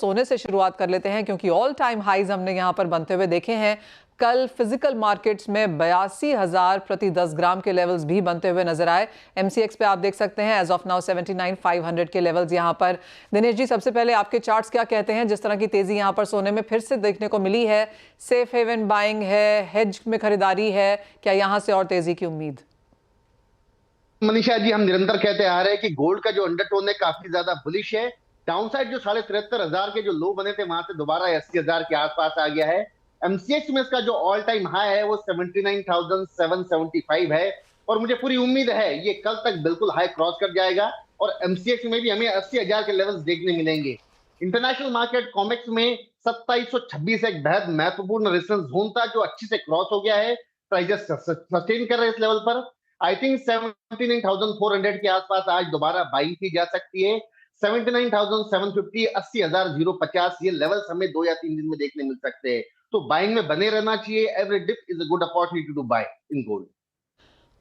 सोने से शुरुआत कर लेते हैं क्योंकि ऑल टाइम हाईज हमने यहां पर बनते हुए देखे हैं। कल फिजिकल मार्केट्स में 82,000 प्रति 10 ग्राम के लेवल्स भी बनते हुए नजर आए। एमसीएक्स पे आप देख सकते हैं एज ऑफ नाउ 79,500 के लेवल्स यहां पर। दिनेश जी, सबसे पहले आपके चार्ट्स क्या कहते हैं? जिस तरह की तेजी यहां पर सोने में फिर से देखने को मिली है, सेफ हेवन बाइंग है, हेज में खरीदारी है, क्या यहां से और तेजी की उम्मीद? मनीषा जी, हम निरंतर कहते आ रहे हैं कि गोल्ड का जो अंडरटोन है काफी ज्यादा बुलिश है। डाउनसाइड जो 73,500 के जो लो बने थे वहां से दोबारा 80,000 के आसपास आ गया है। एमसीएक्स में इसका जो ऑल टाइम हाई है वो 79,775 है और मुझे पूरी उम्मीद है ये कल तक बिल्कुल हाई क्रॉस कर जाएगा और एमसीएक्स में भी हमें 80,000 के लेवल्स देखने मिलेंगे। इंटरनेशनल मार्केट कॉमेक्स में 2726 एक बेहद महत्वपूर्ण रेजिस्टेंस जोन था जो अच्छी से क्रॉस हो गया है। प्राइजेस सस्टेन कर रहे हैं इस लेवल पर। आई थिंक 79,400 के आसपास आज दोबारा बाइंग की जा सकती है। 79,750, 80,050 ये लेवल्स हमें 2 या 3 दिन में देखने मिल सकते हैं। तो बाइंग में बने रहना चाहिए। Every dip is a good opportunity to buy in gold.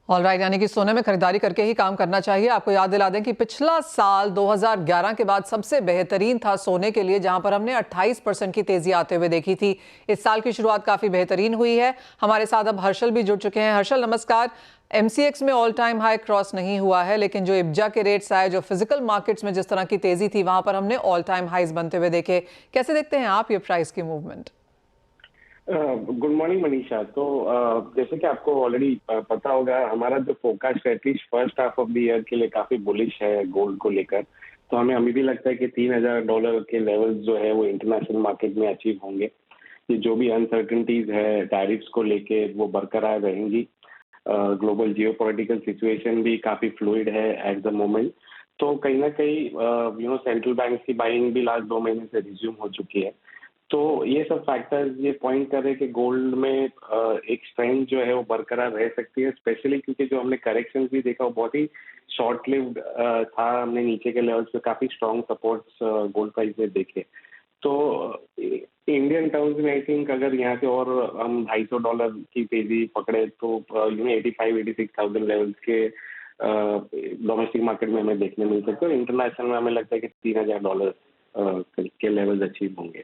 Alright, यानी कि सोने में खरीदारी करके ही काम करना चाहिए। आपको याद दिला दें कि पिछला साल 2011 के बाद सबसे बेहतरीन था सोने के लिए, जहां पर हमने 28% की तेजी आते हुए देखी थी। इस साल की शुरुआत काफी बेहतरीन हुई है। हमारे साथ अब हर्षल भी जुड़ चुके हैं। हर्षल, नमस्कार। एमसीएक्स में ऑल टाइम हाई क्रॉस नहीं हुआ है, लेकिन जो इब्जा के रेट्स आए, जो फिजिकल मार्केट्स में जिस तरह की तेजी थी, वहां पर हमने ऑल टाइम हाईज बनते हुए देखे। कैसे देखते हैं आप ये प्राइस की मूवमेंट? Good morning Manisha. तो जैसे कि आपको ऑलरेडी पता होगा, हमारा जो फोरकास्ट है at least first half of the year के लिए काफी बुलिश है गोल्ड को लेकर। तो हमें अभी भी लगता है कि $3,000 के लेवल्स जो है वो इंटरनेशनल मार्केट में अचीव होंगे। ये जो भी अनसर्टेनिटीज है टैरिफ्स को लेके वो बरकरार रहेंगी। ग्लोबल जियोपॉलिटिकल सिचुएशन भी काफी फ्लूइड है एट द मोमेंट। तो कहीं ना कहीं सेंट्रल बैंक की बाइंग भी लास्ट 2 महीने से रिज्यूम हो चुकी है। तो ये सब फैक्टर्स ये पॉइंट कर रहे हैं कि गोल्ड में एक स्ट्रेंथ जो है वो बरकरार रह सकती है, स्पेशली क्योंकि जो हमने करेक्शन भी देखा वो बहुत ही शॉर्ट लिव्ड था। हमने नीचे के लेवल्स पे काफी स्ट्रॉन्ग सपोर्ट्स गोल्ड प्राइस में देखे। तो इंडियन टर्म्स में आई थिंक अगर यहाँ से और हम $250 की तेजी पकड़े तो 85-86,000 लेवल्स के डोमेस्टिक मार्केट में हमें देखने मिल सकते हैं। इंटरनेशनल में हमें लगता है कि $3,000 के लेवल्स अचीव होंगे।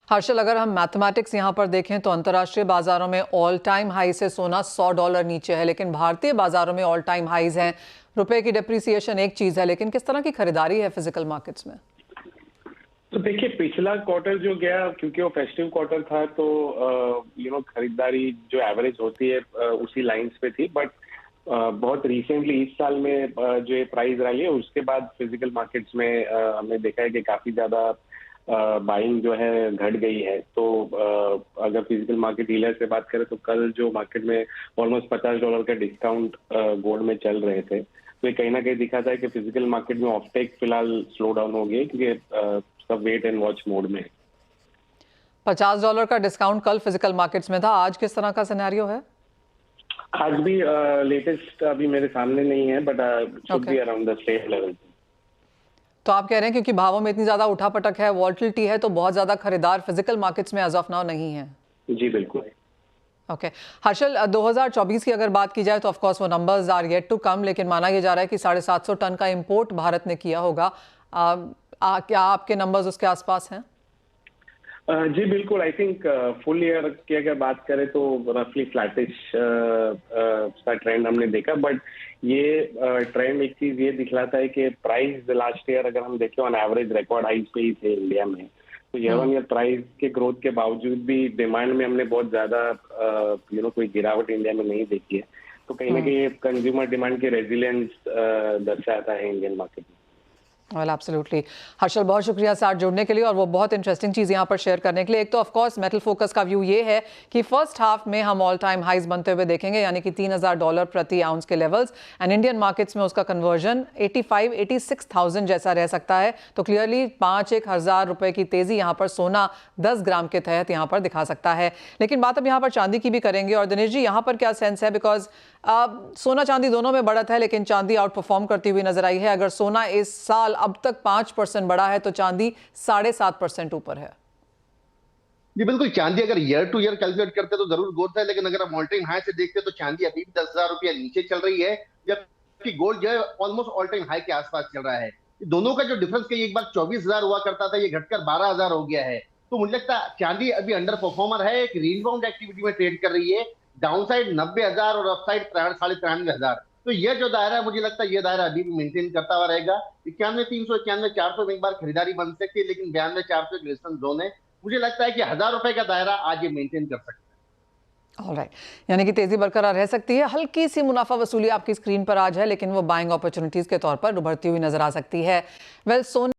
हर्षल, अगर हम मैथमेटिक्स यहाँ पर देखें तो अंतर्राष्ट्रीय बाजारों में ऑल टाइम हाई से सोना $100 नीचे है, लेकिन भारतीय बाजारों में ऑल टाइम हाईज हैं। रुपए की डिप्रिसिएशन एक चीज है, लेकिन किस तरह की खरीदारी है फिजिकल मार्केट्स में? तो देखिए, पिछला क्वार्टर जो गया, क्योंकि वो फेस्टिव क्वार्टर था, तो खरीदारी जो एवरेज होती है उसी लाइंस पे थी। बट बहुत रिसेंटली इस साल में जो ये प्राइस रैली है उसके बाद फिजिकल मार्केट्स में हमने देखा है कि काफी ज्यादा बाइंग जो है घट गई है। तो अगर फिजिकल मार्केट डीलर से बात करें तो कल जो मार्केट में ऑलमोस्ट $50 का डिस्काउंट गोल्ड में चल रहे थे, तो ये कहीं ना कहीं दिखाता है कि फिजिकल मार्केट में ऑफटेक फिलहाल स्लो डाउन हो गई, क्योंकि सब वेट एंड वॉच मोड में। $50 का डिस्काउंट कल फिजिकल मार्केट्स में था। आज किस तरह का सिनेरियो है? आज भी लेटेस्ट अभी मेरे सामने नहीं है, but should be around the same level. तो आप कह रहे हैं क्योंकि भावों में इतनी ज्यादा उठापटक है, वॉल्टिलिटी है, तो बहुत ज्यादा खरीदार फिजिकल मार्केट्स में एज ऑफ नाउ नहीं है। जी बिल्कुल। ओके हर्षल, 2024 की अगर बात की जाए तो ऑफ कोर्स वो numbers are yet to come, लेकिन माना यह जा रहा है कि 750 टन का इंपोर्ट भारत ने किया होगा। क्या आपके नंबर्स उसके आसपास हैं? जी बिल्कुल। आई थिंक फुल ईयर की अगर बात करें तो रफली फ्लैटिश का ट्रेंड हमने देखा। बट ये ट्रेंड एक चीज ये दिखलाता है कि प्राइस लास्ट ईयर अगर हम देखें ऑन एवरेज रिकॉर्ड हाइज पे ही थे इंडिया में। तो ईयर प्राइस के ग्रोथ के बावजूद भी डिमांड में हमने बहुत ज्यादा कोई गिरावट इंडिया में नहीं देखी है। तो कहीं ना कहीं कंज्यूमर डिमांड के रेजिलियंस दर्शाता है इंडियन मार्केट में। Well absolutely. हर्षल, बहुत शुक्रिया साथ जुड़ने के लिए और वो बहुत इंटरेस्टिंग चीज़ यहाँ पर शेयर करने के लिए। एक तो ऑफ कोर्स मेटल फोकस का व्यू ये है कि फर्स्ट हाफ में हम ऑल टाइम हाइज बनते हुए देखेंगे, यानी कि $3,000 प्रति आउंस के लेवल्स, एंड इंडियन मार्केट्स में उसका कन्वर्जन 85-86,000 जैसा रह सकता है। तो क्लियरली 5,000 रुपए की तेजी यहाँ पर सोना 10 ग्राम के तहत यहाँ पर दिखा सकता है। लेकिन बात अब यहाँ पर चांदी की भी करेंगे। और दिनेश जी, यहाँ पर क्या सेंस है? बिकॉज सोना चांदी दोनों में बढ़त है, लेकिन चांदी आउट परफॉर्म करती हुई नजर आई है। अगर सोना इस साल अब तक 5% बढ़ा है तो चांदी 7.5% ऊपर है। जी बिल्कुल। चांदी अगर ईयर टू ईयर कैलकुलेट करते तो जरूर ग्रोथ है, लेकिन अगर हम ऑल टाइम हाई से देखते तो चांदी अभी भी 10,000 रुपया नीचे चल रही है, जबकि गोल्ड जो है ऑलमोस्ट ऑल टाइम हाई के आसपास चल रहा है। दोनों का जो डिफरेंस कहीं एक बार 24,000 हुआ करता था, ये घटकर 12,000 हो गया है। तो मुझे लगता है चांदी अभी अंडर परफॉर्मर है, एक रीबाउंड एक्टिविटी में ट्रेड कर रही है। डाउनसाइड 90,000 और अपसाइड 93,500। तो ये जो दायरा है, मुझे लगता है ये दायरा अभी भी मेंटेन करता हुआ रहेगा। 91,300, 91,400 में एक बार खरीदारी बन सकती है, लेकिन 92,400 एक रेजिस्टेंस जोन है। मुझे लगता है कि 1,000 रुपए का दायरा आज ये मेंटेन कर सकता है। ऑलराइट, यानी कि तेजी बरकरार रह सकती है। हल्की सी मुनाफा वसूली आपकी स्क्रीन पर आज है, लेकिन वो बाइंग अपॉर्चुनिटीज के तौर पर उभरती हुई नजर आ सकती है। वेल, सोने